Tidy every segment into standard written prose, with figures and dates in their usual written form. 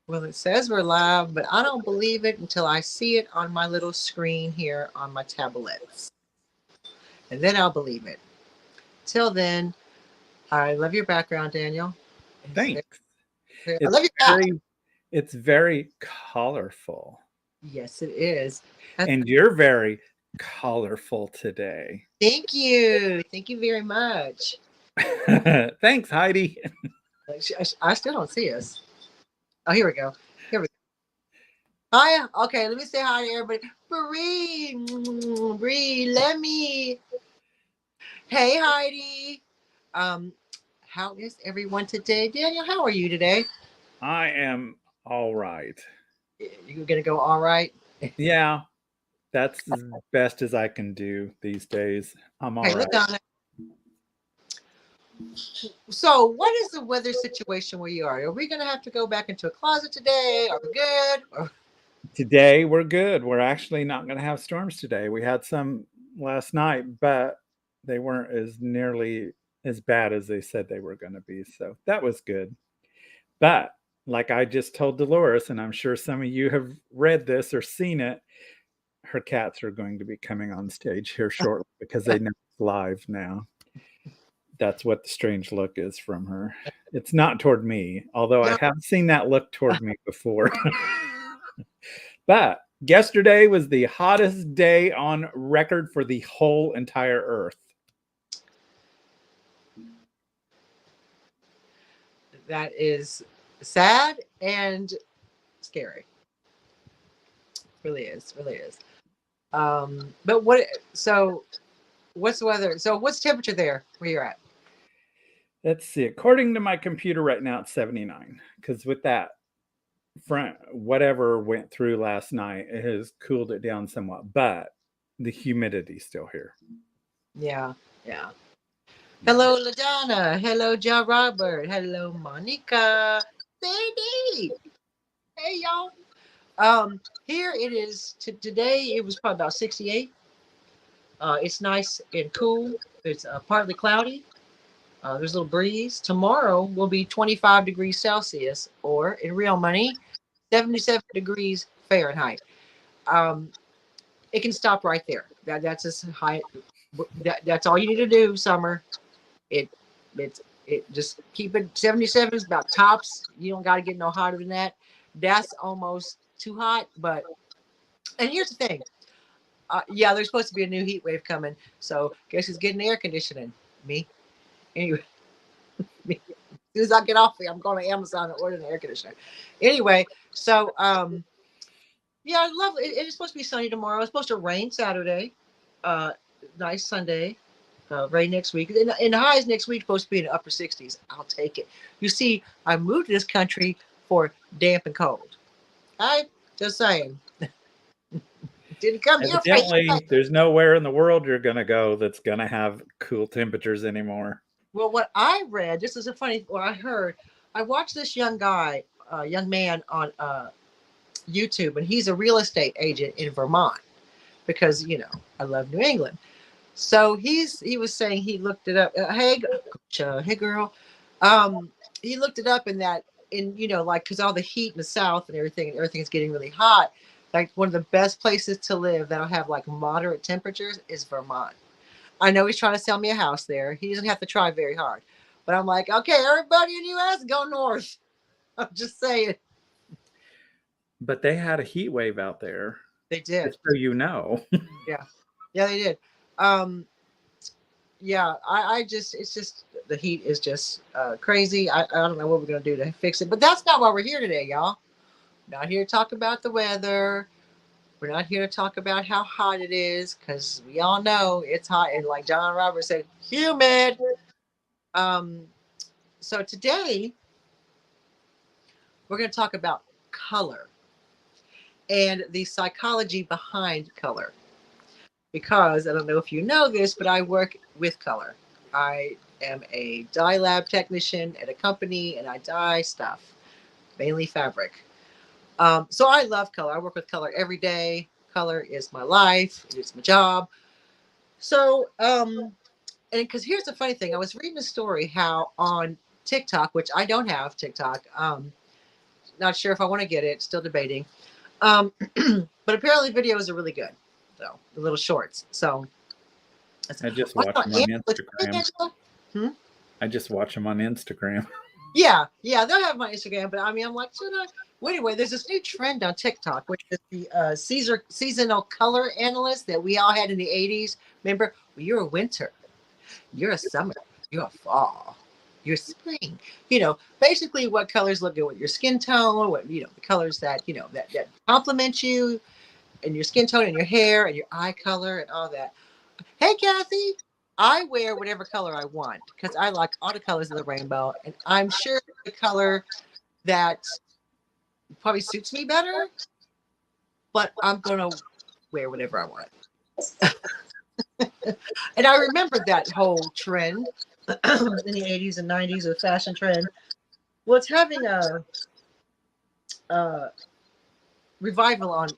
Well, it says we're live, but I don't believe it until I see it on my little screen here on my tablets. And then I'll believe it. Till then, I love your background, Daniel. It's Thanks. I It's love your hat. very colorful. Yes, it is. Uh, And you're very colorful today. Thank you. Thank you very much. Thanks, Heidi. I still don't see us. Oh, here we go. Here we go. Hi. Okay, let me say hi to everybody. Bree. Bree, let me. Hey, Heidi. Um, how is everyone today? Daniel, how are you today? I am all right. You gonna go all right? Yeah, that's as best as I can do these days. I'm all Hey, right. look on it. So, what is the weather situation where you are? Are we gonna have to go back into a closet today? Are we good? Today we're good. We're actually not going to have storms today. We had some last night, but they weren't as nearly as bad as they said they were going to be. So that was good. But like I just told Dolores, and I'm sure some of you have read this or seen it, her cats are going to be coming on stage here shortly because they know it's live now. That's what the strange look is from her. It's not toward me, although I Yeah. have seen that look toward me before. But yesterday was the hottest day on record for the whole entire Earth. That is sad and scary. Really is. Really is. But what? So, what's the weather? So, what's the temperature there where you're at? Let's see. According to my computer right now, it's 79. Because with that front, whatever went through last night, it has cooled it down somewhat. But the humidity's still here. Yeah. Yeah. Hello, Ladonna. Hello, Ja Robert. Hello, Monica. Sadie. Hey, y'all. Here it is. Today it was probably about 68. It's nice and cool. It's partly cloudy. There's a little breeze. Tomorrow will be 25 degrees Celsius, or in real money, 77 degrees Fahrenheit. Um, it can stop right there. That's as high. That's all you need to do. Summer. It it's it just keep it 77 is about tops. You don't got to get no hotter than that. That's almost too hot. But and here's the thing. Yeah, there's supposed to be a new heat wave coming. So guess who's getting air conditioning? Me. Anyway, me. As soon as I get off here, I'm going to Amazon and order an air conditioner. Anyway, so yeah, I love it. It's supposed to be sunny tomorrow. It's supposed to rain Saturday. Uh, nice Sunday. Rain next week. And the highs next week supposed to be in the upper 60s. I'll take it. You see, I moved to this country for damp and cold. I just saying. Didn't come here for heat. Evidently, there's nowhere in the world you're going to go that's going to have cool temperatures anymore. Well, what I read, this is a funny, what I heard, I watched this young guy, young man on YouTube, and he's a real estate agent in Vermont because, I love New England. So he was saying he looked it up. Hey girl, um, he looked it up in that like because all the heat in the South and everything is getting really hot. Like one of the best places to live that'll have like moderate temperatures is Vermont. I know he's trying to sell me a house there. He doesn't have to try very hard, but I'm like, okay, everybody in the U.S. go north. I'm just saying But they had a heat wave out there, they did. just so you know. Yeah, yeah, they did. Um, yeah, I just it's just the heat is just crazy. I don't know what we're gonna do to fix it, but that's not why we're here today, y'all. Not here to talk about the weather. We're not here to talk about how hot it is because we all know it's hot and like John Roberts said, humid. Um, so today we're gonna talk about color and the psychology behind color. Because I don't know if you know this, but I work with color. I am a dye lab technician at a company and I dye stuff, mainly fabric. So I love color. I work with color every day. Color is my life, it's my job. So, and because here's the funny thing I was reading a story how on TikTok, which I don't have TikTok, Not sure if I want to get it. Still debating. But apparently videos are really good. So the little shorts. So I just what's watch on them on Angela? Instagram. Hmm? I just watch them on Instagram. Yeah, they'll have my Instagram, but I mean, I'm like, should I? Well, anyway, there's this new trend on TikTok, which is the seasonal color analyst that we all had in the '80s. Remember, well, you're a winter, you're a summer, you're a fall, you're spring. Basically, what colors look good with your skin tone, what the colors that that complement you and your skin tone and your hair and your eye color and all that. Hey, Kathy. I wear whatever color I want because I like all the colors of the rainbow, and I'm sure the color that probably suits me better, but I'm gonna wear whatever I want. And I remember that whole trend in the '80s and '90s, the fashion trend. Well, it's having a revival on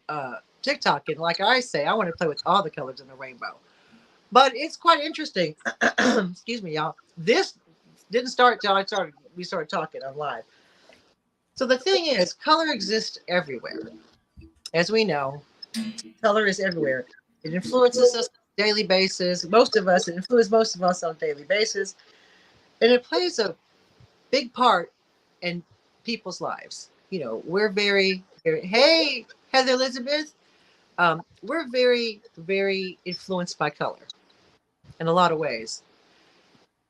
TikTok, and like I say, I want to play with all the colors in the rainbow. But it's quite interesting. Excuse me, y'all. This didn't start till we started talking on live. So the thing is, color exists everywhere. As we know, color is everywhere. It influences us on a daily basis. It influences most of us on a daily basis. And it plays a big part in people's lives. We're very, hey, Heather Elizabeth, we're very, very influenced by color in a lot of ways.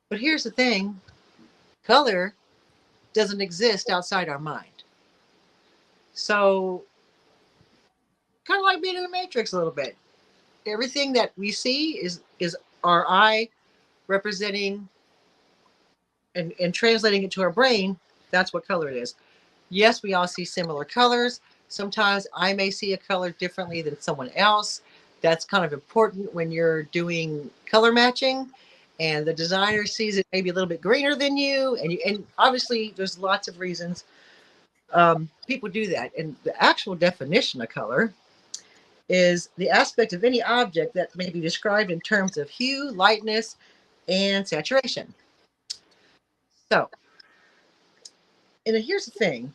But here's the thing, color doesn't exist outside our mind. So, kind of like being in the Matrix a little bit. Everything that we see is our eye representing and translating it to our brain. That's what color it is. Yes, we all see similar colors. Sometimes I may see a color differently than someone else. That's kind of important when you're doing color matching, and the designer sees it maybe a little bit greener than you, and obviously there's lots of reasons people do that. And the actual definition of color is the aspect of any object that may be described in terms of hue, lightness, and saturation. So, and here's the thing.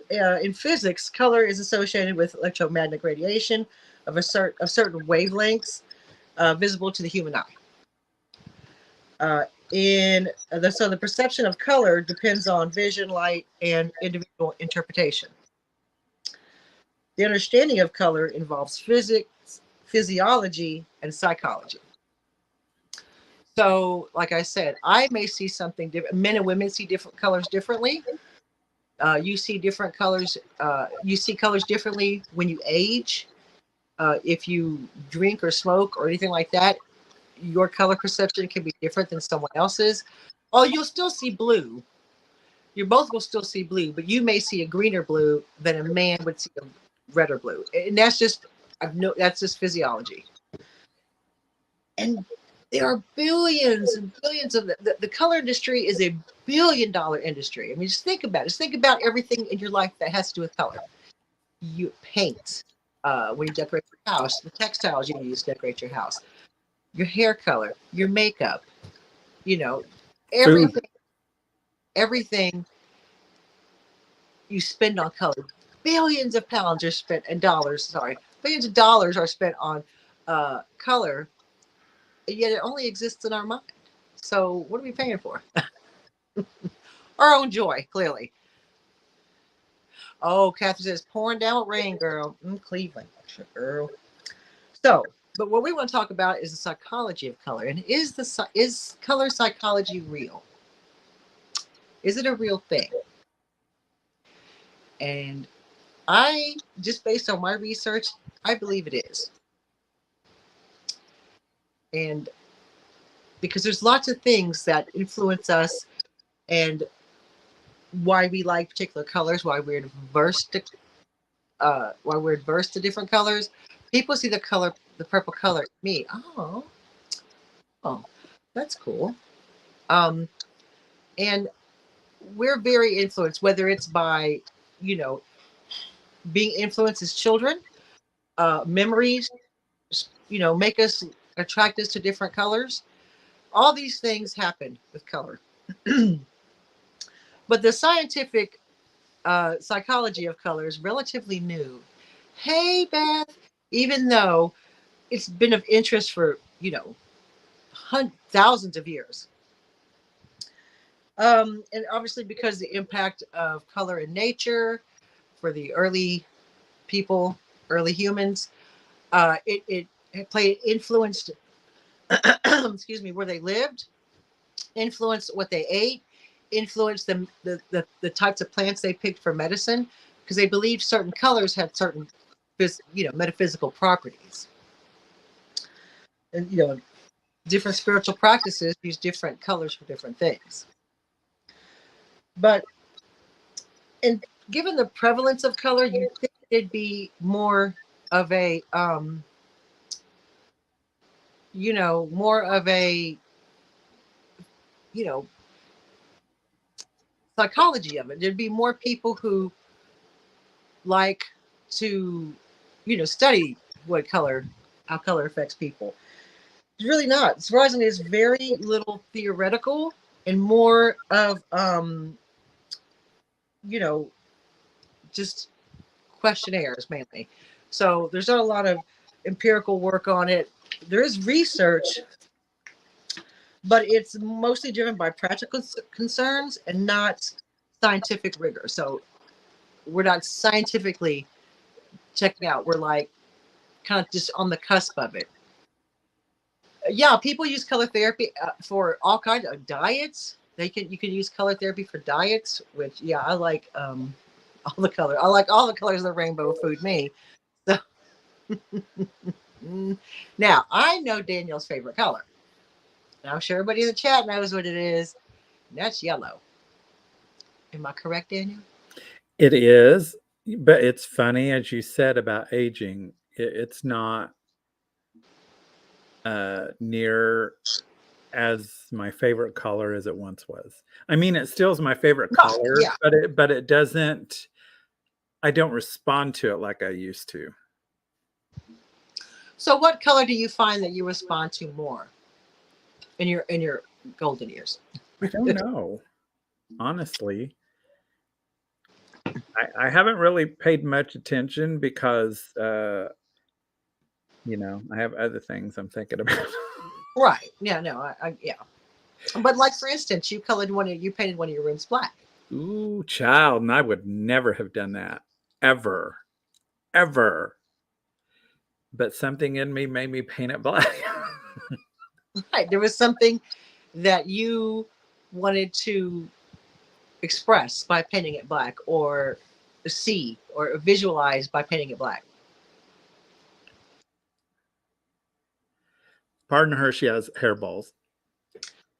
In physics, color is associated with electromagnetic radiation of certain wavelengths visible to the human eye. So the perception of color depends on vision, light, and individual interpretation. The understanding of color involves physics, physiology, and psychology. So, like I said, I may see something different. Men and women see different colors differently. You see different colors. You see colors differently when you age. If you drink or smoke or anything like that, your color perception can be different than someone else's. Oh, you'll still see blue. You both will still see blue, but you may see a greener blue than a man would see a red or blue, and that's just physiology. And there are billions and billions of the color industry is a $1 billion industry. I mean, just think about it. Just think about everything in your life that has to do with color. You paint when you decorate your house, the textiles you use to decorate your house, your hair color, your makeup, everything, Food. everything you spend on color. Billions of pounds are spent and dollars. Sorry, billions of dollars are spent on color, yet it only exists in our mind. So what are we paying for? Our own joy, clearly. Oh, Catherine says, pouring down with rain, girl. Cleveland, girl. So, but what we want to talk about is the psychology of color. And is color psychology real? Is it a real thing? And just based on my research, I believe it is. And because there's lots of things that influence us and why we like particular colors, why we're adverse to different colors. People see the purple color. Me, oh, that's cool. And we're very influenced, whether it's by, being influenced as children, memories, make us attract us to different colors. All these things happen with color. But the scientific psychology of color is relatively new. Hey, Beth, even though it's been of interest for, thousands of years. And obviously, because the impact of color in nature for the early people, early humans, it played influenced, excuse me, where they lived, influenced what they ate, influenced the types of plants they picked for medicine, because they believed certain colors had certain, metaphysical properties. And different spiritual practices use different colors for different things. But and given the prevalence of color, you think it'd be more of a more of a you know psychology of it. There'd be more people who like to study how color affects people. It's really not. Surprisingly, it's very little theoretical and more of you know just questionnaires mainly. So there's not a lot of empirical work on it. There is research, but it's mostly driven by practical concerns and not scientific rigor. So we're not scientifically checking out. We're like kind of just on the cusp of it. Yeah, people use color therapy for all kinds of diets. You can use color therapy for diets, which I like all the color. I like all the colors of the rainbow. Food me. So now I know Daniel's favorite color. Now I'm sure everybody in the chat knows what it is. And that's yellow. Am I correct, Daniel? It is, but it's funny, as you said about aging, it's not near as my favorite color as it once was. I mean, it still is my favorite No, color, yeah. but it doesn't. I don't respond to it like I used to. So what color do you find that you respond to more in your golden years? I don't know, honestly. I haven't really paid much attention because I have other things I'm thinking about. Right. Yeah, no, yeah. But like for instance, you painted one of your rooms black. Ooh, child, and I would never have done that. Ever. Ever. But something in me made me paint it black. Right. There was something that you wanted to express by painting it black, or see or visualize by painting it black. Pardon her, she has hairballs.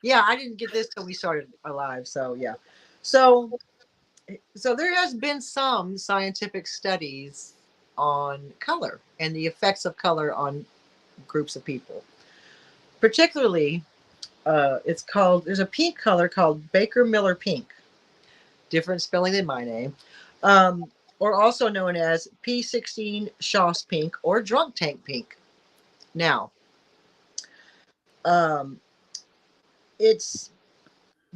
Yeah, I didn't get this till we started our live. So yeah. So there has been some scientific studies on color and the effects of color on groups of people. Particularly, there's a pink color called Baker Miller pink, different spelling than my name, or also known as P16 Shoss pink or drunk tank pink. Now, um, it's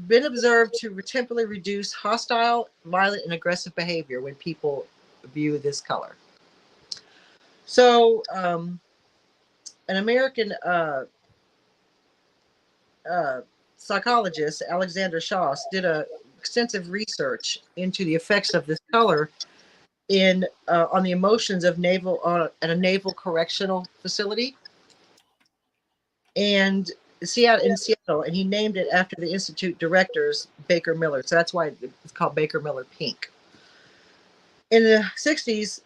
been observed to temporarily reduce hostile, violent, and aggressive behavior when people view this color. So, an American psychologist, Alexander Shoss, did extensive research into the effects of this color on the emotions of at a naval correctional facility and in Seattle, and he named it after the institute directors, Baker Miller. So that's why it's called Baker Miller pink. In the 60s,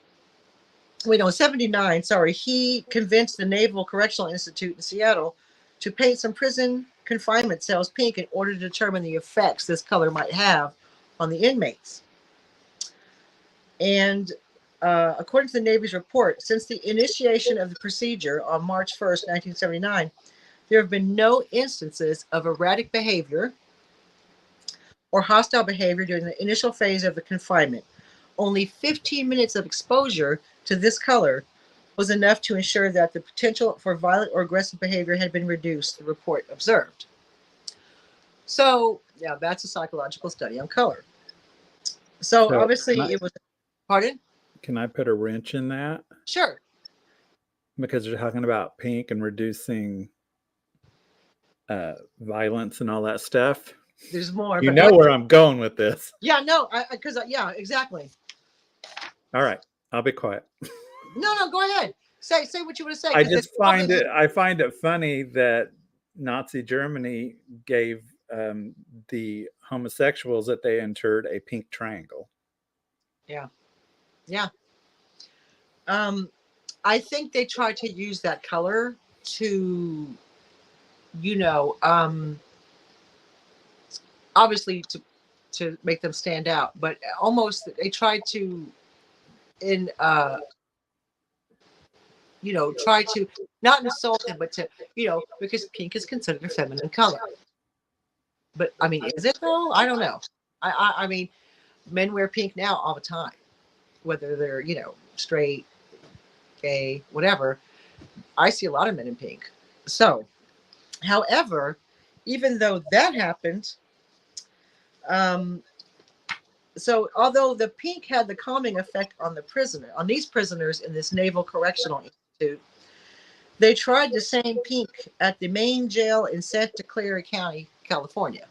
79, sorry, he convinced the Naval Correctional Institute in Seattle to paint some prison confinement cells pink in order to determine the effects this color might have on the inmates. And according to the Navy's report, since the initiation of the procedure on March 1st, 1979, there have been no instances of erratic behavior or hostile behavior during the initial phase of the confinement. Only 15 minutes of exposure to this color was enough to ensure that the potential for violent or aggressive behavior had been reduced, the report observed. So, yeah, that's a psychological study on color. So So obviously it was. Pardon? can I put a wrench in that? Sure. Because you're talking about pink and reducing violence and all that stuff. There's more, You but know where I'm going with this. yeah, no, because yeah, exactly. All right, I'll be quiet. No, go ahead. Say what you want to say I because just find it. I find it funny that Nazi Germany gave the homosexuals that they entered a pink triangle. Yeah, yeah. Um, I think they tried to use that color to, you know, obviously to make them stand out, but almost they tried to in try to not insult them, but to because pink is considered a feminine color. But I mean, is it though? I don't know. I mean, men wear pink now all the time, whether they're straight, gay, whatever. I see a lot of men in pink. So, however, even though that happened, um, so although the pink had the calming effect on these prisoners in this Naval Correctional Institute, they tried the same pink at the main jail in Santa Clara County, California.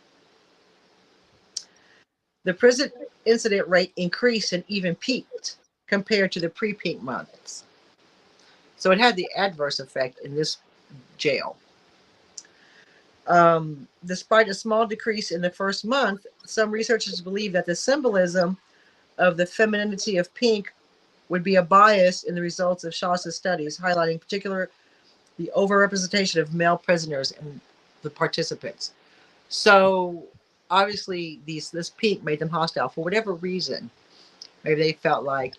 The prison incident rate increased and even peaked compared to the pre-pink months. So it had the adverse effect in this jail. Despite a small decrease in the first month, some researchers believe that the symbolism of the femininity of pink would be a bias in the results of Shaw's studies, highlighting particular the overrepresentation of male prisoners and the participants. So obviously this pink made them hostile for whatever reason. Maybe they felt like,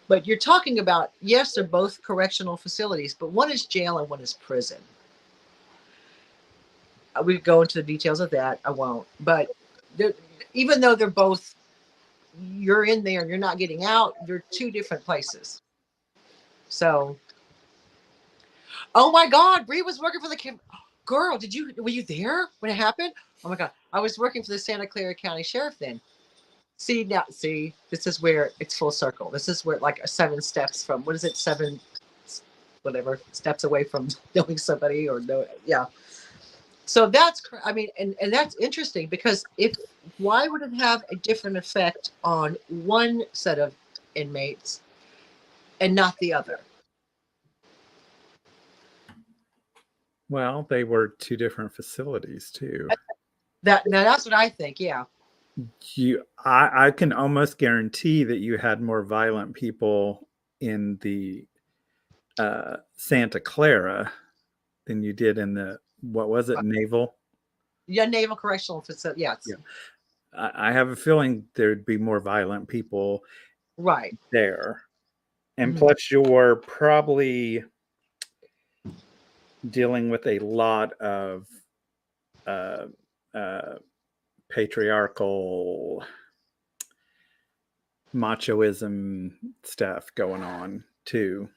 but you're talking about, yes, they're both correctional facilities, but one is jail and one is prison. We could go into the details of that. I won't. But even though they're both, you're in there and you're not getting out, they're two different places. So, oh my God, Bree was working for the girl. Were you there when it happened? Oh my God, I was working for the Santa Clara County Sheriff then. See, this is where it's full circle. This is where like 7 steps from, what is it? 7, whatever steps away from knowing somebody or no. Yeah. So that's, I mean, and that's interesting because why would it have a different effect on one set of inmates and not the other? Well, they were 2 different facilities too. Now that's what I think. Yeah. I can almost guarantee that you had more violent people in the Santa Clara than you did in the, what was it, Naval? Yeah, Naval Correctional Facility. Yes. Yeah. I have a feeling there'd be more violent people right there. And plus you're probably dealing with a lot of patriarchal machoism stuff going on too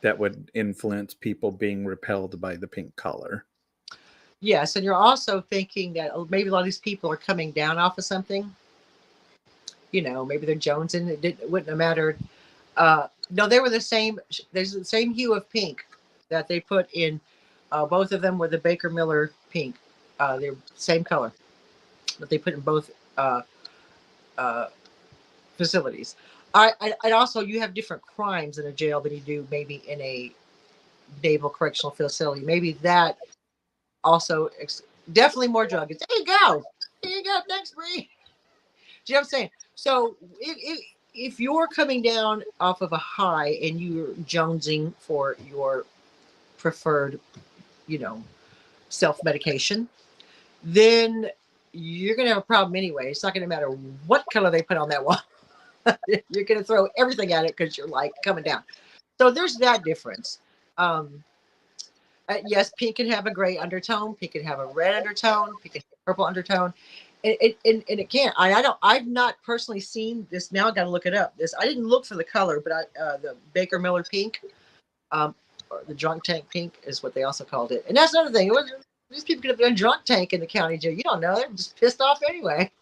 that would influence people being repelled by the pink color. Yes, and you're also thinking that maybe a lot of these people are coming down off of something. Maybe they're jonesing. It wouldn't have mattered. No, they were the same. There's the same hue of pink that they put in. Both of them were the Baker Miller pink. They're same color, but they put in both facilities. And also, you have different crimes in a jail than you do maybe in a Naval Correctional Facility. Maybe that also definitely more drugs. There you go. Thanks, Bree. Do you know what I'm saying? So if you're coming down off of a high and you're jonesing for your preferred, self-medication, then you're going to have a problem anyway. It's not going to matter what color they put on that wall. You're going to throw everything at it because you're like coming down. So there's that difference. Yes, pink can have a gray undertone. Pink can have a red undertone. Pink can have a purple undertone. And it can't. I've not personally seen this. Now I got to look it up. I didn't look for the color, but the Baker Miller pink, or the drunk tank pink is what they also called it. And that's another thing. These people could have been drunk tank in the county jail. You don't know. They're just pissed off anyway.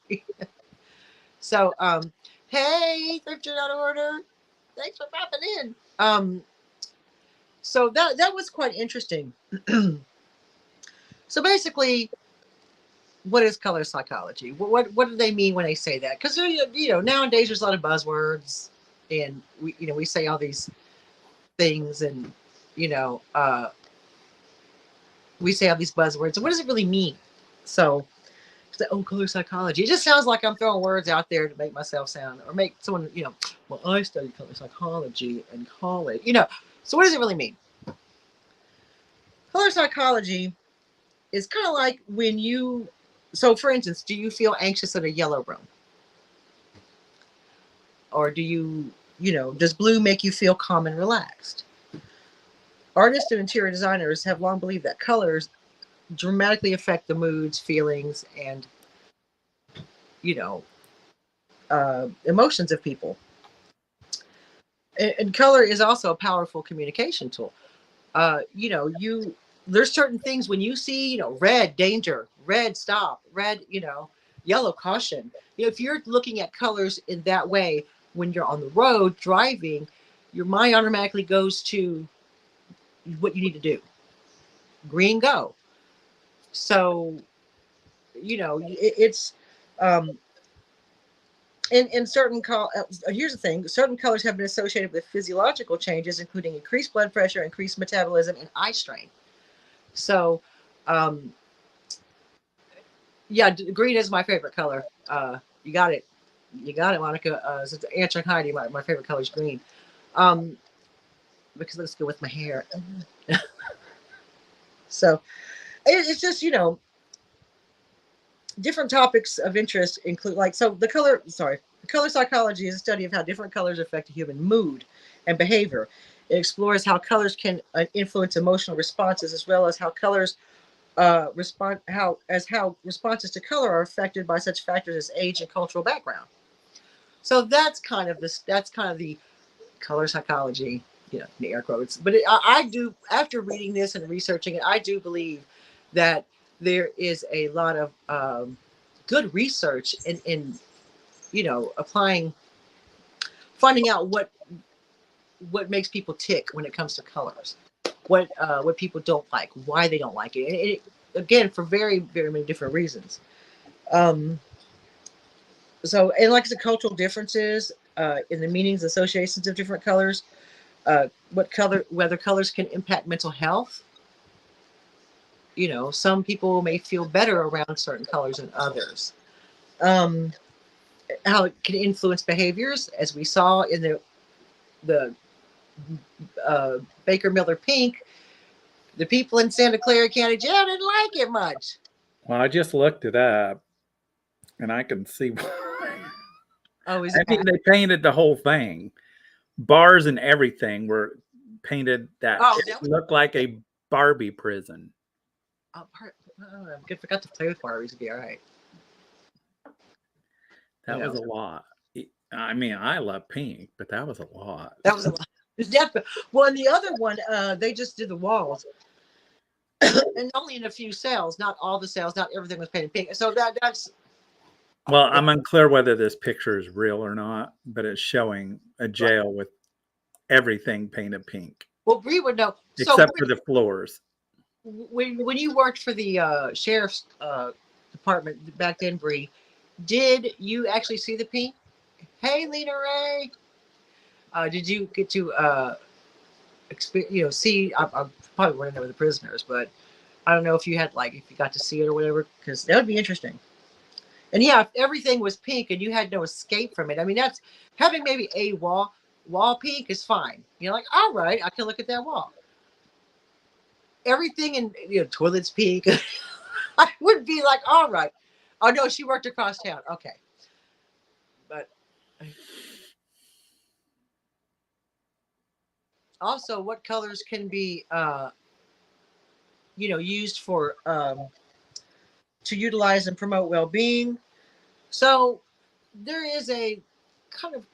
So, hey, Thrifted Out of Order. Thanks for popping in. So that was quite interesting. So basically, what is color psychology? What do they mean when they say that? Because nowadays there's a lot of buzzwords, and we say all these things, and you know uh, we say all these buzzwords. And what does it really mean? So, color psychology. It just sounds like I'm throwing words out there to make myself sound or make someone Well, I studied color psychology in college. So what does it really mean? Color psychology is kind of like when you. So, for instance, do you feel anxious in a yellow room? Or does blue make you feel calm and relaxed? Artists and interior designers have long believed that colors dramatically affect the moods, feelings, and, emotions of people. And color is also a powerful communication tool. There's certain things when you see, red, danger, red, stop, red, yellow, caution. If you're looking at colors in that way, when you're on the road driving, your mind automatically goes to what you need to do. Green, go. So, it's, in certain here's the thing: certain colors have been associated with physiological changes, including increased blood pressure, increased metabolism, and eye strain. So, yeah, green is my favorite color. You got it, Monica. So to answer Heidi, my favorite color is green, because let's go with my hair. So it's just different topics of interest include color psychology is a study of how different colors affect a human mood and behavior. It explores how colors can influence emotional responses, as well as how colors how responses to color are affected by such factors as age and cultural background. So that's kind of the color psychology, in air quotes. But I do, after reading this and researching it, I do believe that there is a lot of good research in applying, finding out what makes people tick when it comes to colors, what people don't like, why they don't like it, and again, for very, very many different reasons. So, and like I said, cultural differences in the meanings, associations of different colors, whether colors can impact mental health. Some people may feel better around certain colors than others. How it can influence behaviors, as we saw in the Baker Miller pink. The people in Santa Clara County Jail didn't like it much. Well, I just looked it up, and I can see. Oh, is it? I mean, they painted the whole thing. Bars and everything were painted that it looked like a Barbie prison. I forgot to play with Barbies to be all right. That was a lot. I mean, I love pink, but that was a lot. That was a lot. Well, and the other one, they just did the walls. And only in a few cells, not all the cells, not everything was painted pink. So that's. Well, I'm unclear whether this picture is real or not, but it's showing a jail with everything painted pink. Well, Bree would know. Except for the floors. When you worked for the sheriff's department back then, Bree, did you actually see the pink? Hey, Lena Ray. Did you get to see? I probably went in there with the prisoners, but I don't know if you had if you got to see it or whatever, because that would be interesting. And yeah, if everything was pink and you had no escape from it, I mean, that's having maybe a wall pink is fine. All right, I can look at that wall. Everything in toilets pink, I would be like, all right. Oh no, she worked across town. Okay, but also, what colors can be used for to utilize and promote well-being. So there is a kind of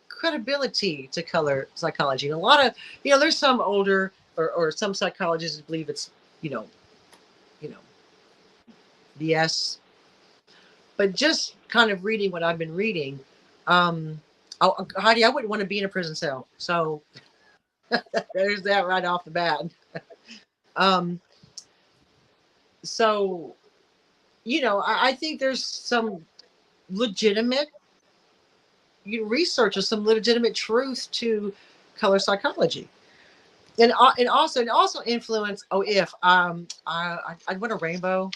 credibility to color psychology. And a lot of, there's some older or some psychologists believe it's, BS. But just kind of reading what I've been reading, Heidi, I wouldn't want to be in a prison cell. So there's that right off the bat. Um, so, I think there's some legitimate research or some legitimate truth to color psychology. And also influence. Oh, if I'd want a rainbow,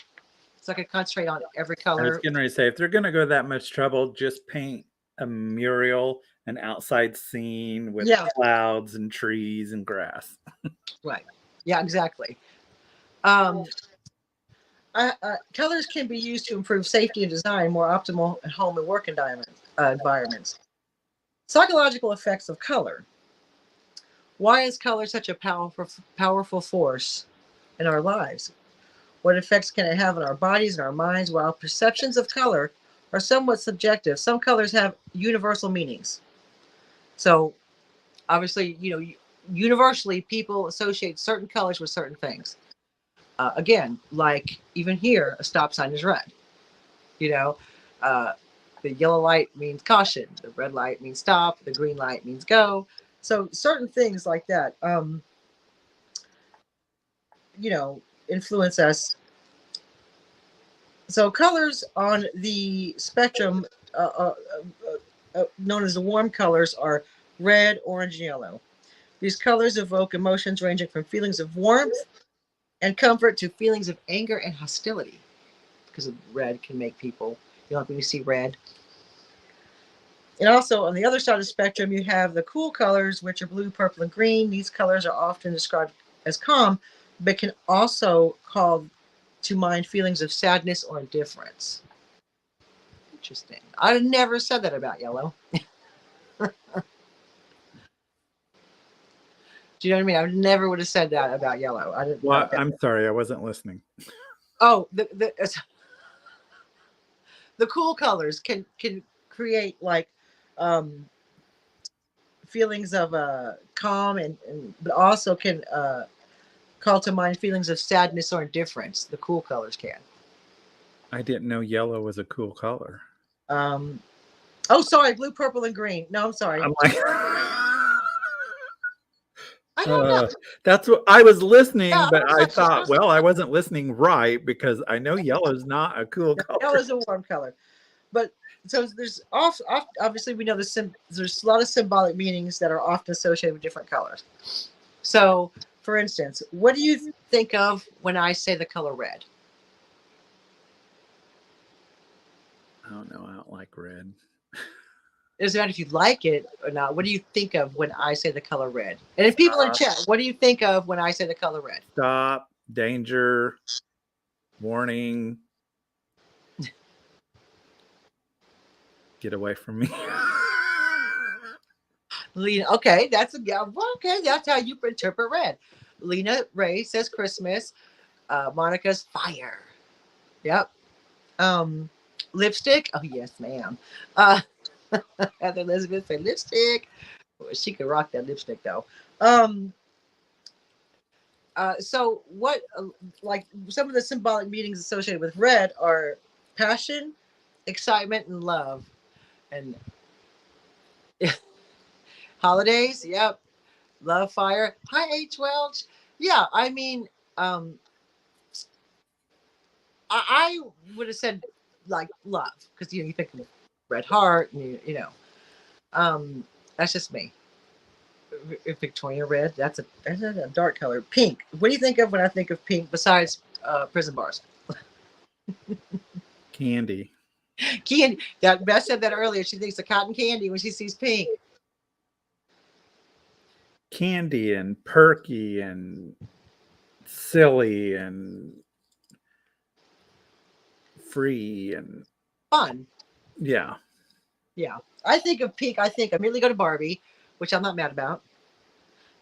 so I could concentrate on every I was color. getting ready to say, if they're going to go that much trouble, just paint a mural, an outside scene with Yeah, clouds and trees and grass. right. Yeah, exactly. Um, Colors can be used to improve safety and design more optimal home and work environments. Psychological effects of color. Why is color such a powerful force in our lives? What effects can it have on our bodies and our minds? While perceptions of color are somewhat subjective, some colors have universal meanings. So, obviously, universally, people associate certain colors with certain things. Again, like even here, a stop sign is red. You know, uh, the yellow light means caution, the red light means stop, the green light means go. So, certain things like that, influence us. So colors on the spectrum, known as the warm colors, are red, orange, and yellow. These colors evoke emotions ranging from feelings of warmth and comfort to feelings of anger and hostility. Because of red can make people, when you see red. And also on the other side of the spectrum, you have the cool colors, which are blue, purple, and green. These colors are often described as calm, but can also call to mind feelings of sadness or indifference. Interesting. I never said that about yellow. Do you know what I mean? I never would have said that about yellow. I didn't. Well, I'm sorry, I wasn't listening. Oh, the cool colors can create like feelings of calm and but also can call to mind feelings of sadness or indifference. The cool colors can. I didn't know yellow was a cool color. Um, oh, sorry, blue, purple, and green. No, I'm sorry. I'm like, I don't know. that's what I was listening, Yeah, but I thought, well, I wasn't listening right because I know yellow's not a cool color. Yellow is a warm color, but so there's obviously we know there's a lot of symbolic meanings that are often associated with different colors. So, for instance, what do you think of when I say the color red? I don't know. I don't like red. It doesn't matter if you like it or not. What do you think of when I say the color red? And if people in chat, what do you think of when I say the color red? Stop, danger, warning. Get away from me. Lena, okay, that's how you interpret red. Lena Ray says Christmas. Monica's fire. Yep. Lipstick. Oh yes, ma'am. Heather Elizabeth said lipstick. She could rock that lipstick though. So what, like some of the symbolic meanings associated with red are passion, excitement, and love. And holidays, yep. Love, fire. Hi, H. Welch. Yeah, I mean, I would have said like love because you think of red heart, and that's just me. Victoria red. That's a dark color. Pink. What do you think of when I think of pink? Besides prison bars. Candy. Candy. That Beth said that earlier. She thinks of cotton candy when she sees pink. Candy and perky and silly and free and fun. Yeah. Yeah. I think of pink. I immediately go to Barbie, which I'm not mad about.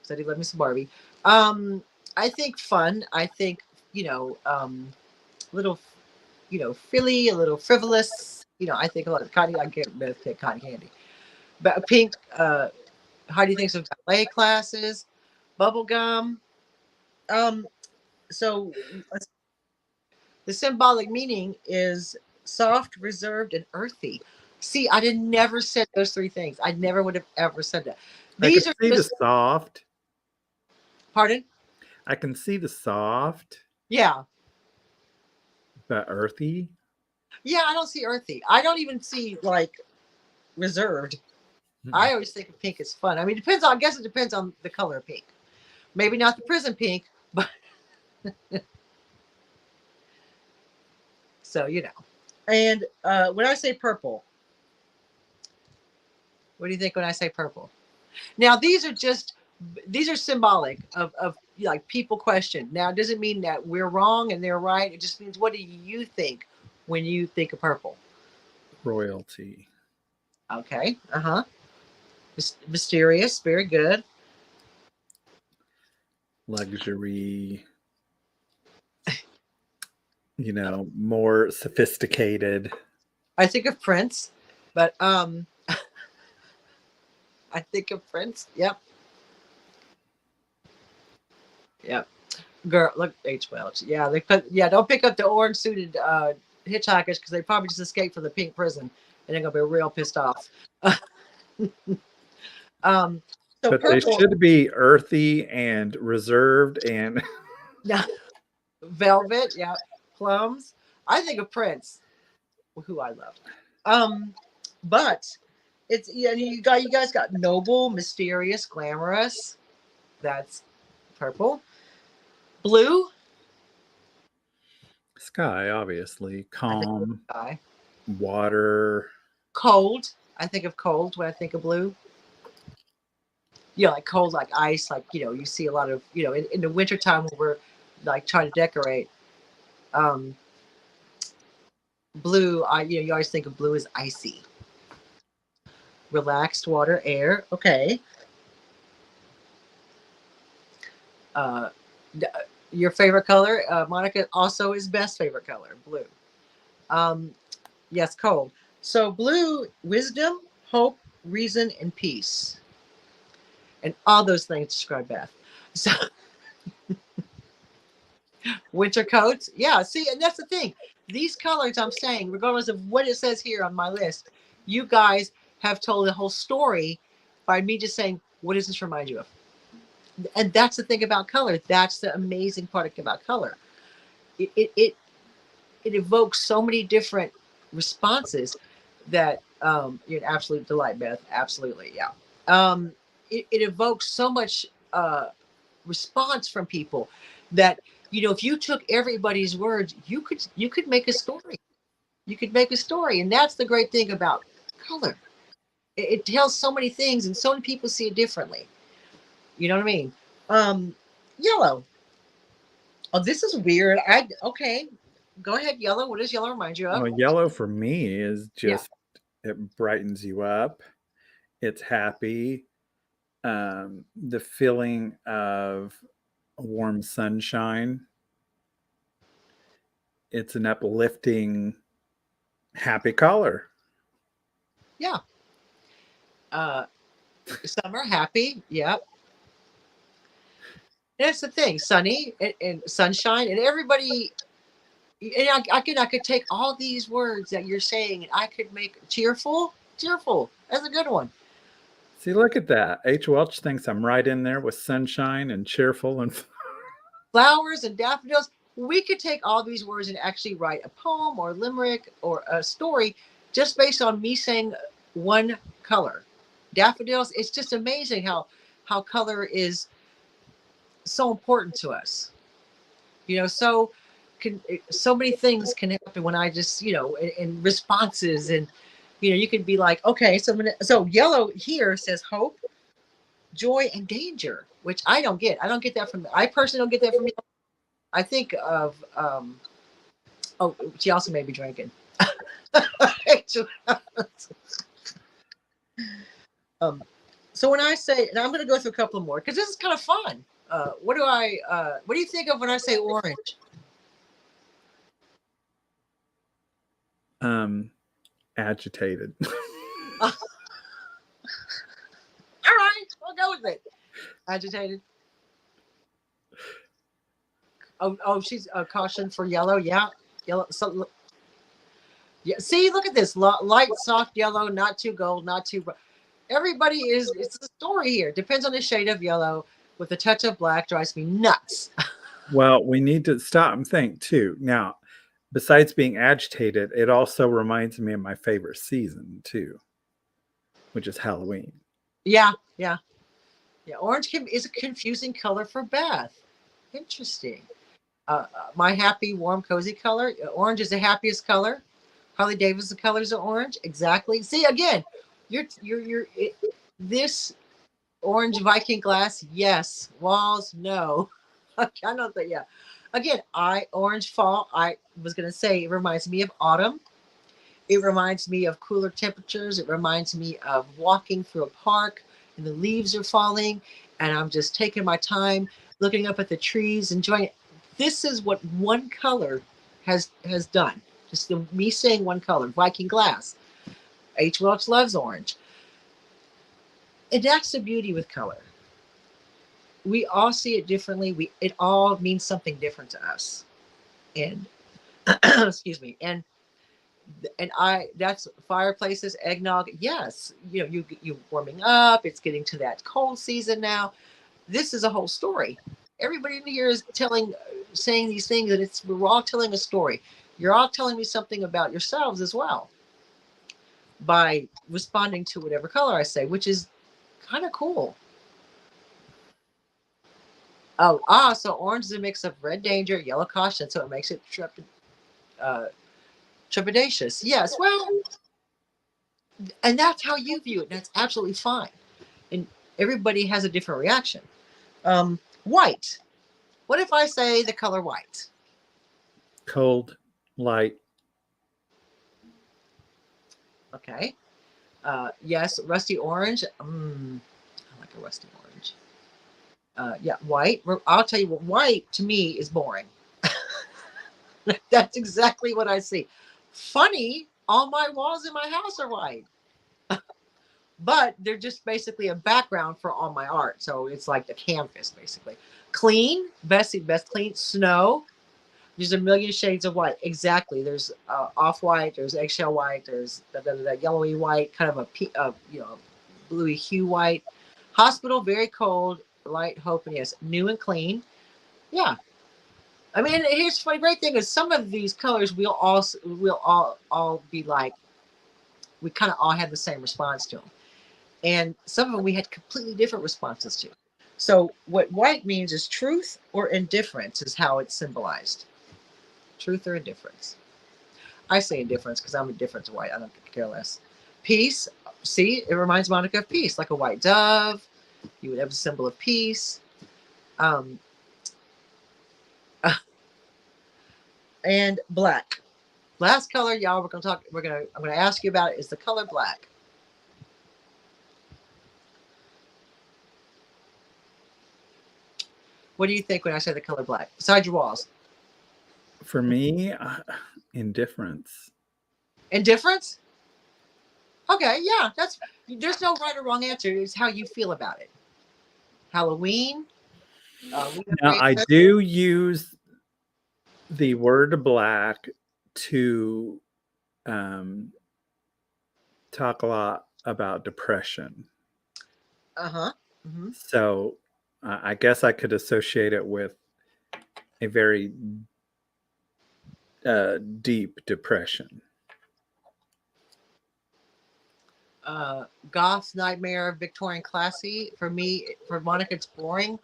So I do love me some Barbie. I think fun. I think, little, frilly, a little frivolous. I think a lot of cotton. I get Beth pick cotton candy. But pink, how do you think of ballet classes, bubble gum? So the symbolic meaning is soft, reserved, and earthy. See, I did never said those three things. I never would have ever said that. I can These are see the just, soft. pardon? I can see the soft, Yeah. but earthy. Yeah, I don't see earthy. I don't even see like reserved. I always think of pink as fun. I mean, it depends on, I guess it depends on the color of pink. Maybe not the prison pink, but so, you know. And when I say purple, what do you think when I say purple? Now, these are symbolic of like people question. Now, it doesn't mean that we're wrong and they're right. It just means, what do you think when you think of purple? Royalty. Okay. Uh-huh. Mysterious. Very good. Luxury. More sophisticated. I think of Prince, but I think of Prince. Yep. Yep. Girl, look, H. Welch. Yeah, they put. Yeah, don't pick up the orange suited hitchhikers because they probably just escaped from the pink prison and they're gonna be real pissed off. um, so But they purple, should be earthy and reserved and yeah, velvet, yeah, plums. I think of Prince, who I love. But it's, yeah, you guys got noble, mysterious, glamorous. That's purple. Blue. sky, obviously. I think of Calm. sky. Water. Cold. I think of cold when I think of blue. Like cold, like ice, like, you see a lot of, in the wintertime when we're like trying to decorate. Um, Blue, you always think of blue as icy. Relaxed water, air. Okay. Uh, your favorite color, Monica, also is best favorite color, blue. Um, yes, cold. So blue, wisdom, hope, reason, and peace. And all those things describe Beth. So winter coats. Yeah, see, and that's the thing. These colors, I'm saying, regardless of what it says here on my list, you guys have told the whole story by me just saying, what does this remind you of? And that's the thing about color. That's the amazing part about color. It evokes so many different responses that you're an absolute delight, Beth. Absolutely, yeah. It evokes so much response from people that, if you took everybody's words, you could make a story. You could make a story, and that's the great thing about color. It tells so many things, and so many people see it differently. You know what I mean? Yellow. Oh, this is weird. Okay. Go ahead, yellow. What does yellow remind you of? Well, yellow for me is Yeah. just it brightens you up. It's happy. The feeling of warm sunshine. It's an uplifting, happy color. Yeah. Uh, Summer, happy. Yep. That's the thing. Sunny and sunshine, and everybody. And I could take all these words that you're saying, and I could make cheerful. Cheerful. That's a good one. See, look at that. H. Welch thinks I'm right in there with sunshine and cheerful and Flowers and daffodils. We could take all these words and actually write a poem or a limerick or a story just based on me saying one color. Daffodils. It's just amazing how color is so important to us. So so many things can happen when I just, in responses, and you could be like, okay, so yellow here says hope, joy, and danger, which I don't get. I personally don't get that from yellow. I think of oh, she also may be drinking. So when I say, and I'm going to go through a couple more because this is kind of fun. What do you think of when I say orange? agitated. All right, we'll go with it. Agitated. Oh, she's a caution for yellow. Yeah, yellow. So Yeah. See, look at this light, soft yellow, not too gold, not too. Everybody is. It's a story here. Depends on the shade of yellow with a touch of black. Drives me nuts. Well, we need to stop and think too. Now, besides being agitated, it also reminds me of my favorite season too, which is Halloween. Yeah, yeah, yeah. Orange is a confusing color for Beth. Interesting. My happy, warm, cozy color. Orange is the happiest color. Harley Davidson colors are orange. Exactly. See again, this orange Viking glass. Yes. Walls. No. I don't think. Yeah. Again, I orange fall. I was gonna say it reminds me of autumn. It reminds me of cooler temperatures. It reminds me of walking through a park and the leaves are falling, and I'm just taking my time, looking up at the trees, enjoying it. This is what one color has done. Just me saying one color, Viking glass. H. Welch loves orange. And that's the beauty with color. We all see it differently. It all means something different to us. And excuse me. And I that's fireplaces, eggnog. Yes, you warming up. It's getting to that cold season now. This is a whole story. Everybody in here is saying these things, and we're all telling a story. You're all telling me something about yourselves as well by responding to whatever color I say, which is kind of cool. So orange is a mix of red danger, yellow caution, so it makes it trepidatious. Yes, well, and that's how you view it. That's absolutely fine. And everybody has a different reaction. White. What if I say the color white? Cold, light. Okay. Yes, rusty orange. I like a rusty orange. Yeah, white. I'll tell you what, white to me is boring. That's exactly what I see. Funny, all my walls in my house are white, but they're just basically a background for all my art. So it's like the canvas, basically. Clean, best clean. Snow. There's a million shades of white. Exactly. There's off white. There's eggshell white. There's the yellowy white, kind of bluey hue white. Hospital, very cold. Light, hope, and yes, new and clean. Yeah. I mean, here's the funny great thing is some of these colors we'll all be like, we kind of all have the same response to them, and some of them we had completely different responses to. So what white means is truth or indifference is how it's symbolized. Truth or indifference. I say indifference because I'm indifferent to white. I don't care less. Peace. See, it reminds Monica of peace, like a white dove. You would have a symbol of peace. Um, and black. Last color, y'all. I'm gonna ask you about it. Is the color black? What do you think when I say the color black? Besides your walls, For me, indifference. indifference. Okay, yeah, there's no right or wrong answer. It's how you feel about it. Halloween. Now, I do use the word black to talk a lot about depression. Uh-huh. Mm-hmm. So I guess I could associate it with a very deep depression. Goth's nightmare, Victorian classy. For me, for Monica, it's boring.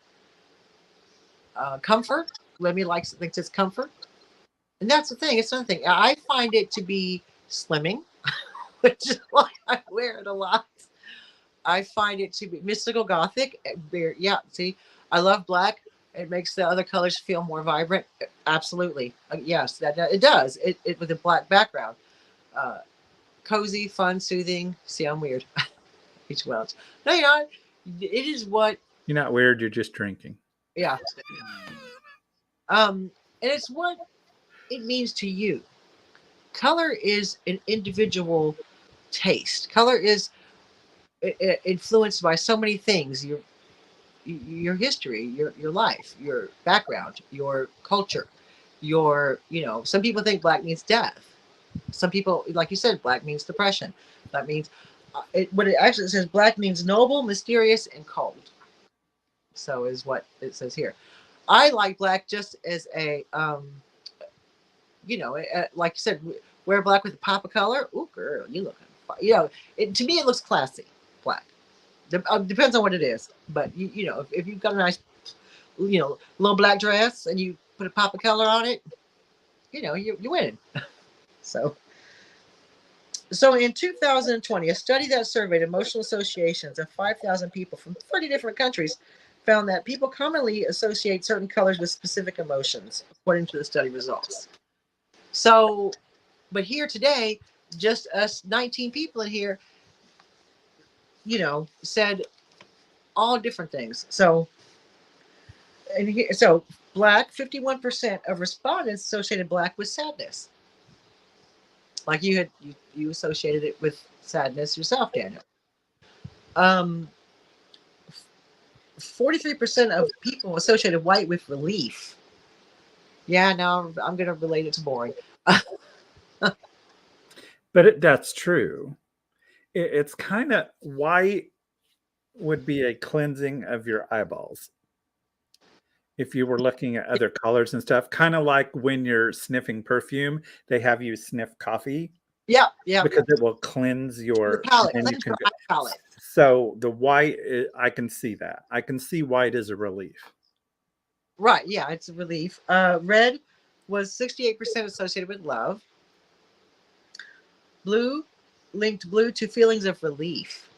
Comfort. Lemmy thinks it's comfort, and that's the thing. It's another thing. I find it to be slimming, which is why I wear it a lot. I find it to be mystical gothic. Yeah, see, I love black. It makes the other colors feel more vibrant. Absolutely, yes, that it does. It with a black background. Uh, Cozy, fun, soothing. See, I'm weird. H. Welch. No, you're not. It is what. You're not weird. You're just drinking. Yeah. And it's what it means to you. Color is an individual taste. Color is influenced by so many things. Your history, your life, your background, your culture, some people think black means death. Some people, like you said, black means depression. That means what it actually says, black means noble, mysterious, and cold. So is what it says here. I like black just as a, like you said, wear black with a pop of color. Ooh, girl, you looking, to me, it looks classy, black. Depends on what it is. But, if you've got a nice, little black dress and you put a pop of color on it, you're winning. So, in 2020, a study that surveyed emotional associations of 5,000 people from 30 different countries found that people commonly associate certain colors with specific emotions, according to the study results. So, but here today, just us 19 people in here, said all different things. So, black, 51% of respondents associated black with sadness. Like you associated it with sadness yourself, Daniel. 43% of people associated white with relief. Yeah, no, I'm going to relate it to boring. But that's true. It's kind of, white would be a cleansing of your eyeballs. If you were looking at other colors and stuff, kind of like when you're sniffing perfume, they have you sniff coffee. Yeah. Because it will cleanse your palate. and Cleanse your eye palate. So the white, I can see that. I can see white as a relief. Right. Yeah, it's a relief. Red was 68% associated with love. Blue linked blue to feelings of relief.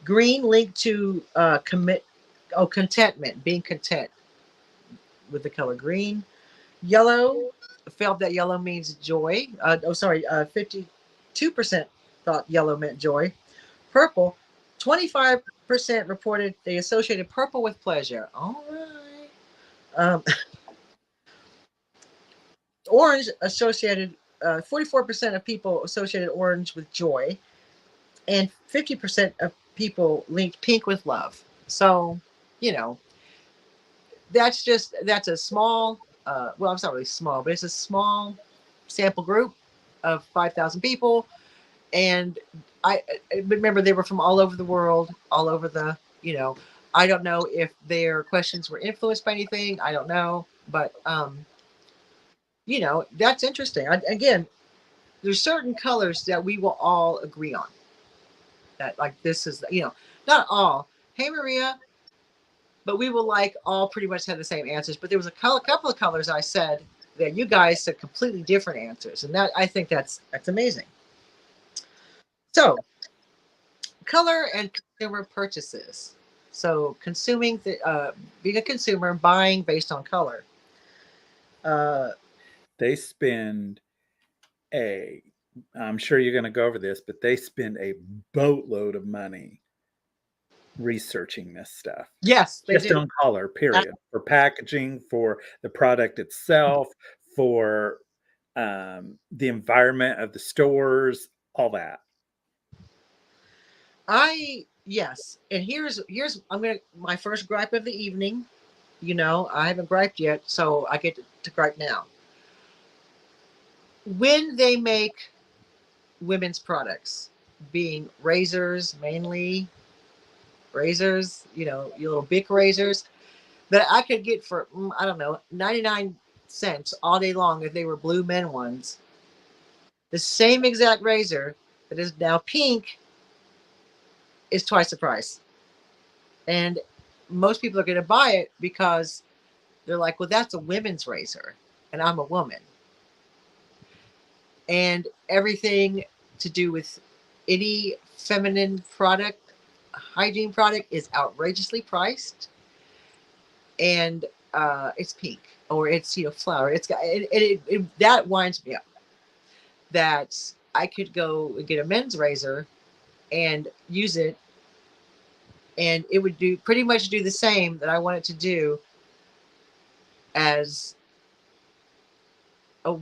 Green linked to contentment, being content with the color green. Yellow felt that yellow means joy. 52% thought yellow meant joy. Purple, 25% reported they associated purple with pleasure. All right. Orange associated, 44% of people associated orange with joy, and 50% of people linked pink with love. So, that's a small, well, it's not really small, but it's a small sample group of 5,000 people. And I remember they were from all over the world, all over the, I don't know if their questions were influenced by anything. I don't know. But, that's interesting. Again, there's certain colors that we will all agree on. That, like, this is, not all. Hey, Maria. But we will all pretty much have the same answers. But there was a couple of colors I said that you guys said completely different answers. And that, I think that's amazing. So, color and consumer purchases. So, being a consumer, buying based on color. They spend I'm sure you're going to go over this, but they spend a boatload of money researching this stuff. Yes, they just do. On color, period. For packaging, for the product itself, for the environment of the stores, all that. Yes, and here's my first gripe of the evening. I haven't griped yet, so I get to gripe now. When they make women's products, being razors, mainly razors, your little Bic razors, that I could get for, I don't know, 99 cents all day long if they were blue men ones. The same exact razor that is now pink is twice the price. And most people are going to buy it because they're like, well, that's a women's razor and I'm a woman. And everything to do with any feminine product, hygiene product, is outrageously priced. And it's pink, or it's, flower. It's got that winds me up. That I could go and get a men's razor and use it, and it would pretty much do the same that I want it to do as a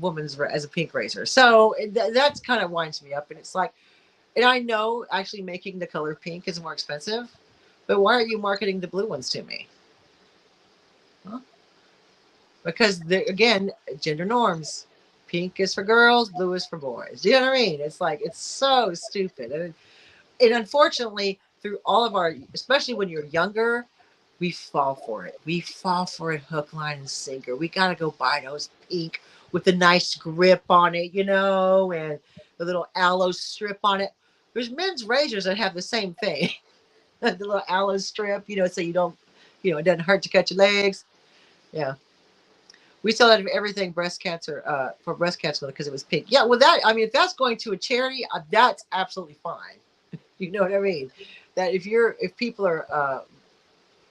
pink razor. So that's kind of winds me up, and it's like, and I know actually making the color pink is more expensive, but why aren't you marketing the blue ones to me? Huh? Because again, gender norms. Pink is for girls, blue is for boys. You know what I mean? It's like, it's so stupid. And unfortunately, through all of our, especially when you're younger, we fall for it. We fall for it hook, line, and sinker. We got to go buy those pink with the nice grip on it, you know, and the little aloe strip on it. There's men's razors that have the same thing. The little aloe strip, you know, so you don't, you know, it doesn't hurt to cut your legs. Yeah. We sell out of everything breast cancer, for breast cancer because it was pink. Yeah, well, that, I mean, if that's going to a charity, that's absolutely fine. You know what I mean? That if people are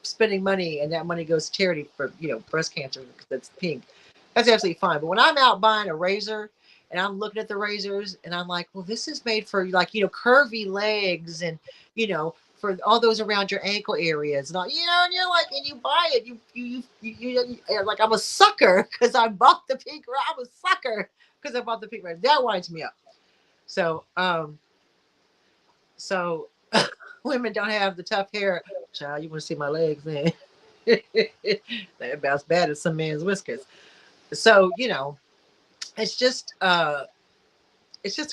spending money and that money goes to charity for, you know, breast cancer because that's pink, that's absolutely fine. But when I'm out buying a razor and I'm looking at the razors and I'm like, well, this is made for, like, you know, curvy legs and, you know, for all those around your ankle areas and all, you know, and you're like, and you buy it, you like, I'm a sucker because I bought the pink. I'm a sucker because I bought the pink razor. That winds me up. So women don't have the tough hair. Child, you want to see my legs, man? They're about as bad as some man's whiskers. So, you know, it's just a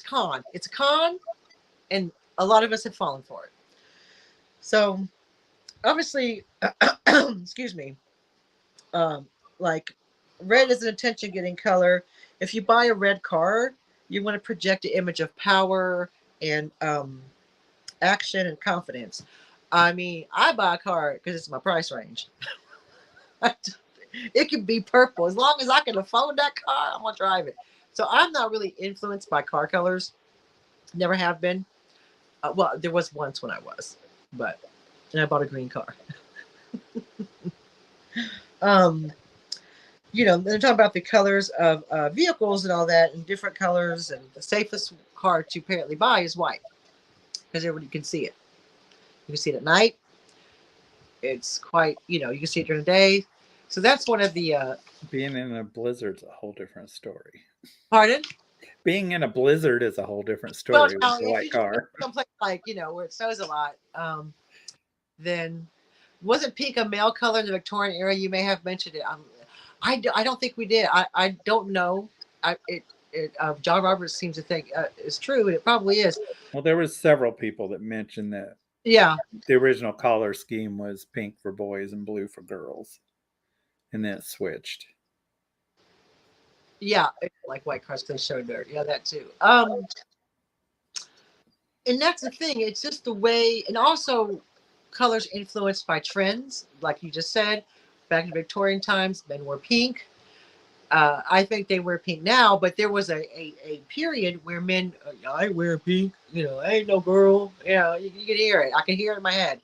con. It's a con, and a lot of us have fallen for it. So, obviously, excuse me, like, red is an attention-getting color. If you buy a red car, you want to project an image of power and action and confidence. I mean, I buy a car because it's my price range. It could be purple. As long as I can afford that car, I'm going to drive it. So I'm not really influenced by car colors. Never have been. Well, there was once when I was, and I bought a green car. You know, they're talking about the colors of vehicles and all that, and different colors. And the safest car to apparently buy is white because everybody can see it. You can see it at night. It's quite, you know, you can see it during the day. So that's one of the. Being in a blizzard's a whole different story. Pardon? Being in a blizzard is a whole different story with a white car. Someplace like, you know, where it snows a lot, then wasn't pink a male color in the Victorian era? You may have mentioned it. I don't think we did. I don't know. John Roberts seems to think it's true, and it probably is. Well, there was several people that mentioned that. Yeah. The original color scheme was pink for boys and blue for girls, and then it switched. Yeah, like white cars they show dirt. Yeah, that too. And that's the thing. It's just the way, and also colors influenced by trends, like you just said. Back in Victorian times, men wore pink. I think they wear pink now, but there was a period where men, I wear pink. You know, I ain't no girl. You know, you can hear it. I can hear it in my head.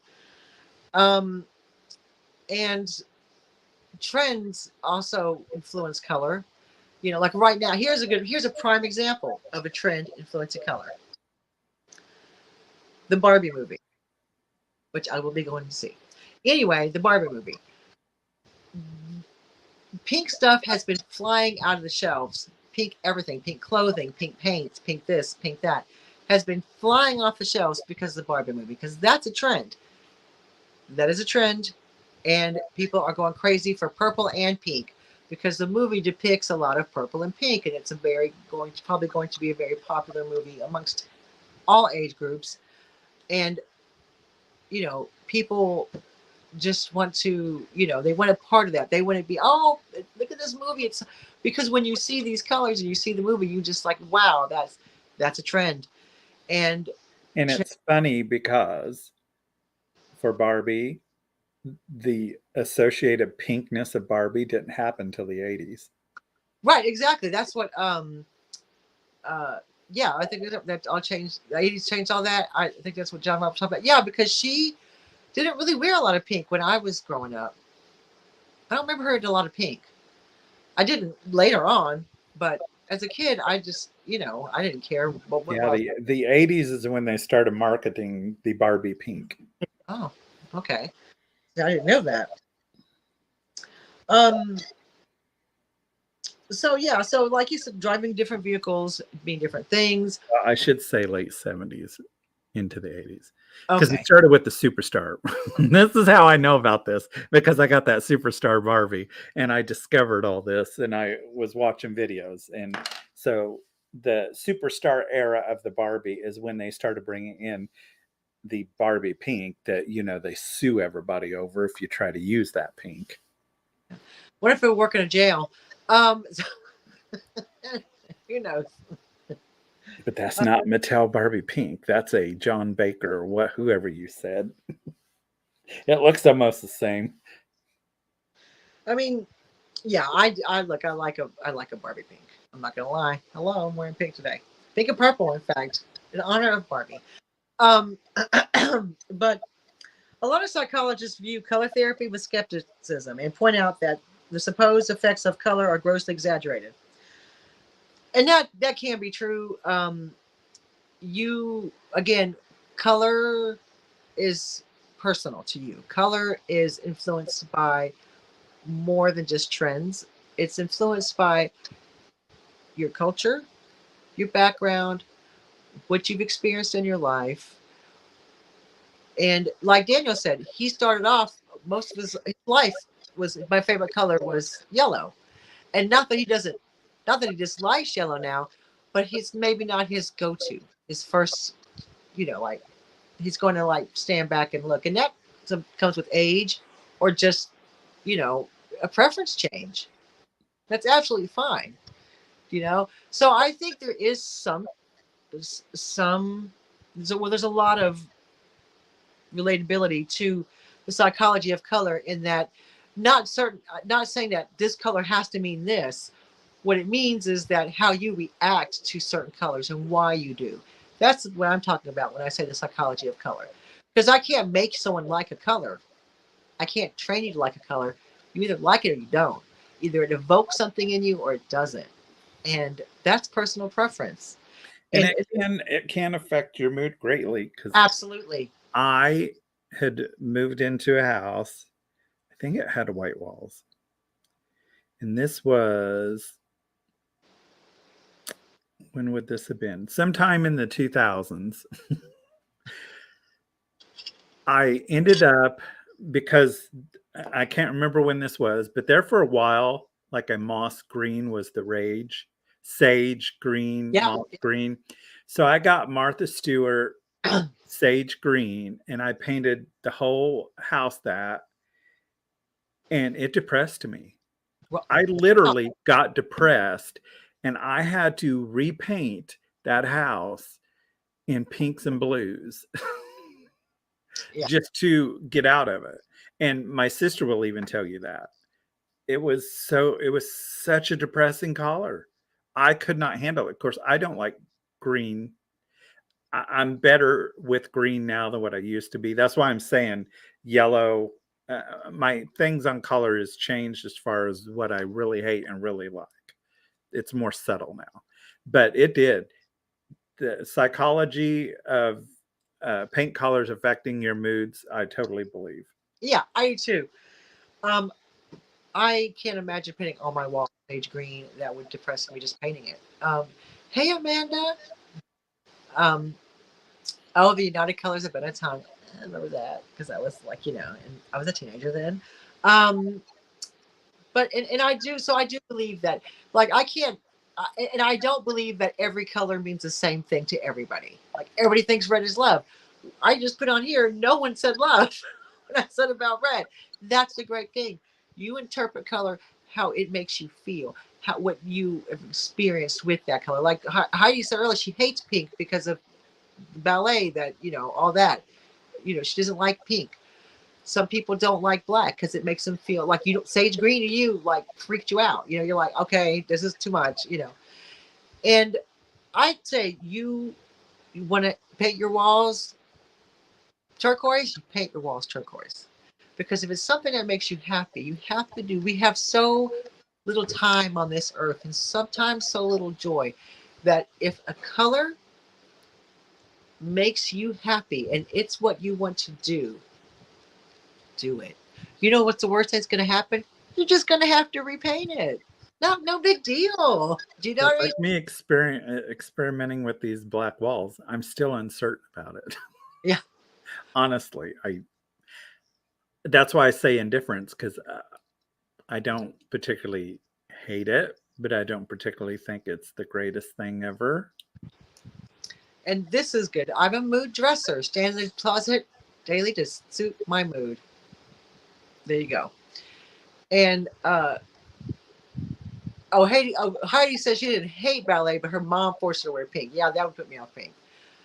And trends also influence color. You know, like right now, here's a prime example of a trend influencing color. The Barbie movie, which I will be going to see. Anyway, the Barbie movie. Pink stuff has been flying out of the shelves. Pink everything, pink clothing, pink paints, pink this, pink that, has been flying off the shelves because of the Barbie movie, because that's a trend. That is a trend, and people are going crazy for purple and pink because the movie depicts a lot of purple and pink, and it's probably going to be a very popular movie amongst all age groups. And, you know, people just want to, you know, they want a part of that. They want to be, oh, look at this movie. It's because when you see these colors and you see the movie, you just like, wow, that's a trend. And it's funny because for Barbie, the associated pinkness of Barbie didn't happen till the 80s. Right, exactly. That's what yeah, I think that all changed. The 80s changed all that. I think that's what John Roberts talked about. Yeah, because she didn't really wear a lot of pink when I was growing up. I don't remember her in a lot of pink. I didn't later on, but as a kid, I just, you know, I didn't care. The 80s is when they started marketing the Barbie pink. Oh, okay. I didn't know that. So yeah, so like you said, driving different vehicles, being different things. I should say late 70s into the 80s. Because it started with the Superstar. This is how I know about this, because I got that Superstar Barbie and I discovered all this and I was watching videos. And So the superstar era of the Barbie is when they started bringing in the Barbie pink that, they sue everybody over if you try to use that pink. What if we work in a jail? So, who knows? But that's not Mattel Barbie pink. That's a John Baker or whoever you said. It looks almost the same. I mean, yeah, I look, I like a Barbie pink. I'm not gonna lie. Hello, I'm wearing pink today. Pink and purple, in fact, in honor of Barbie. Um, but a lot of psychologists view color therapy with skepticism and point out that the supposed effects of color are grossly exaggerated. And that can be true. You again, color is personal to you. Color is influenced by more than just trends. It's influenced by your culture, your background, what you've experienced in your life. And like Daniel said, he started off most of his life was my favorite color was yellow. And not that he dislikes yellow now, but he's maybe not his go-to. His first, like he's going to like stand back and look. And that comes with age or just, you know, a preference change. That's absolutely fine. So I think there is some there's a lot of relatability to the psychology of color in that not saying that this color has to mean this. What it means is that how you react to certain colors and why you do. That's what I'm talking about when I say the psychology of color. Because I can't make someone like a color. I can't train you to like a color. You either like it or you don't. Either it evokes something in you or it doesn't. And that's personal preference. And And it can affect your mood greatly because absolutely. I had moved into a house. I think it had white walls. And this was, when would this have been? Sometime in the 2000s. I ended up, because I can't remember when this was, but there for a while, like a moss green was the rage, sage green, Yeah. moss green. So I got Martha Stewart sage green and I painted the whole house that, and it depressed me. Well, I literally got depressed and I had to repaint that house in pinks and blues yeah. just to get out of it. And my sister will even tell you that. It was such a depressing color. I could not handle it. Of course, I don't like green. I'm better with green now than what I used to be. That's why I'm saying yellow. My things on color has changed as far as what I really hate and really like. It's more subtle now, but it did. The psychology of paint colors affecting your moods, I totally believe. Yeah, I do too. Um, I can't imagine painting all my walls sage green. That would depress me just painting it. Hey Amanda. Um, oh, the United Colors of Benetton. I remember that because I was like, and I was a teenager then. Um, but and I do so I do believe that like I can't and I don't believe that every color means the same thing to everybody. Like everybody thinks red is love. I just put on here, no one said love when I said about red. That's the great thing. You interpret color how it makes you feel, how what you have experienced with that color. Like Heidi said earlier, she hates pink because of ballet, that all that. She doesn't like pink. Some people don't like black because it makes them feel like you don't sage green to you like freaked you out. You're like, okay, this is too much. And I'd say you want to paint your walls turquoise, you paint your walls turquoise. Because if it's something that makes you happy, you have to do. We have so little time on this earth and sometimes so little joy that if a color makes you happy and it's what you want to do it. You know what's the worst that's going to happen? You're just going to have to repaint it. No big deal. Do you know That's what I mean? like me experimenting with these black walls. I'm still uncertain about it. Yeah. Honestly, that's why I say indifference, because I don't particularly hate it, but I don't particularly think it's the greatest thing ever. And this is good. I'm a mood dresser. Stand in the closet daily to suit my mood. There you go. And Heidi says she didn't hate ballet, but her mom forced her to wear pink. Yeah, that would put me off pink.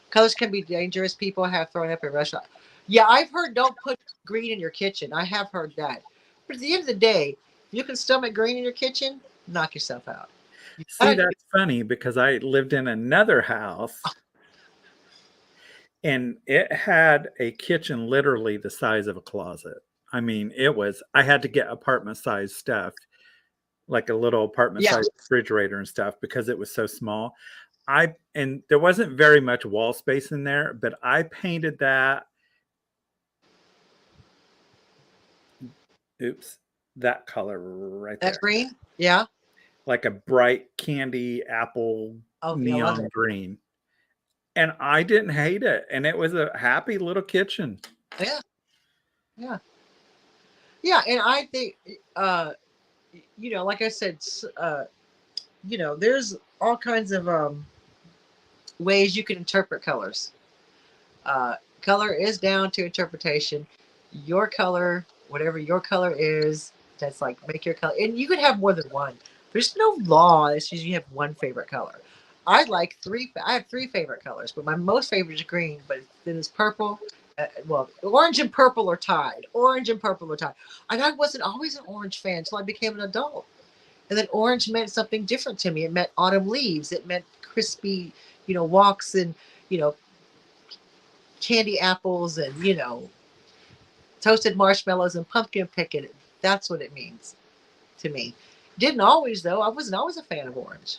Colors can be dangerous. People have thrown up in restaurants. Yeah, I've heard don't put green in your kitchen. I have heard that. But at the end of the day, if you can stomach green in your kitchen, knock yourself out. See, that's funny because I lived in another house and it had a kitchen literally the size of a closet. I mean, I had to get apartment size stuff, like a little apartment Yeah. size refrigerator and stuff because it was so small. And there wasn't very much wall space in there, but I painted that. Oops, that color right there. That green? Yeah. Like a bright candy apple Oh, yeah, I love neon it. green. And I didn't hate it. And it was a happy little kitchen. Yeah. Yeah. Yeah. And I think, like I said, there's all kinds of ways you can interpret colors. Color is down to interpretation. Your color, whatever your color is, that's like make your color. And you could have more than one. There's no law that says you have one favorite color. I have three favorite colors, but my most favorite is green, but then it's purple. Orange and purple are tied. Orange and purple are tied. And I wasn't always an orange fan until I became an adult. And then orange meant something different to me. It meant autumn leaves. It meant crispy, walks and, candy apples and, toasted marshmallows and pumpkin picking. That's what it means to me. Didn't always, though. I wasn't always a fan of orange.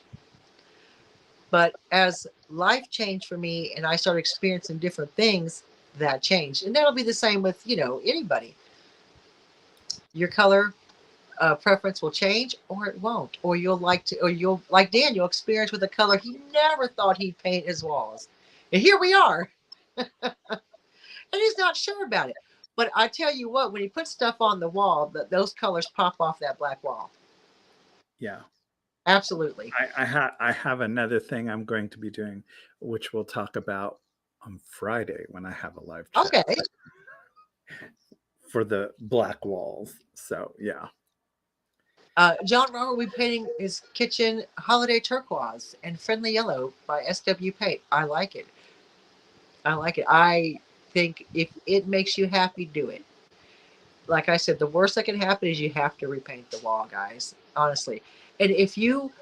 But as life changed for me and I started experiencing different things, that changed. And that'll be the same with, anybody. Your color preference will change or it won't. Or you'll like Daniel, experience with a color he never thought he'd paint his walls. And here we are. And he's not sure about it. But I tell you what, when he puts stuff on the wall, those colors pop off that black wall. Yeah. Absolutely. I have another thing I'm going to be doing, which we'll talk about on Friday when I have a live chat. Okay. For the black walls. So, yeah. John Robert will be painting his kitchen holiday turquoise and friendly yellow by SW Paint. I like it. I think if it makes you happy, do it. Like I said, the worst that can happen is you have to repaint the wall, guys. Honestly. And if you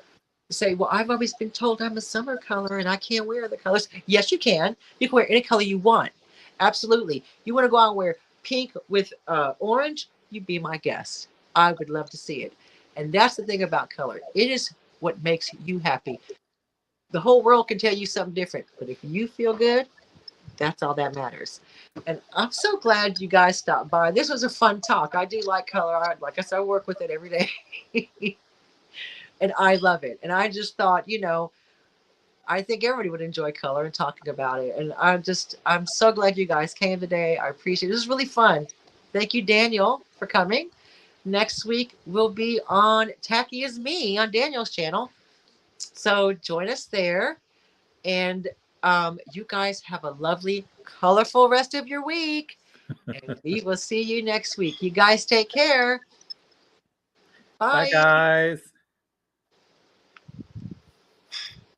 say, well, I've always been told I'm a summer color and I can't wear the colors. Yes, you can. You can wear any color you want. Absolutely. You want to go out and wear pink with orange? You be my guest. I would love to see it. And that's the thing about color. It is what makes you happy. The whole world can tell you something different, but if you feel good, that's all that matters. And I'm so glad you guys stopped by. This was a fun talk. I do like color. Like I said, I work with it every day. And I love it. And I just thought, I think everybody would enjoy color and talking about it. And I'm so glad you guys came today. I appreciate it. This is really fun. Thank you, Daniel, for coming. Next week, we'll be on Tacky Is Me on Daniel's channel. So join us there. And you guys have a lovely, colorful rest of your week. And we will see you next week. You guys take care. Bye, guys.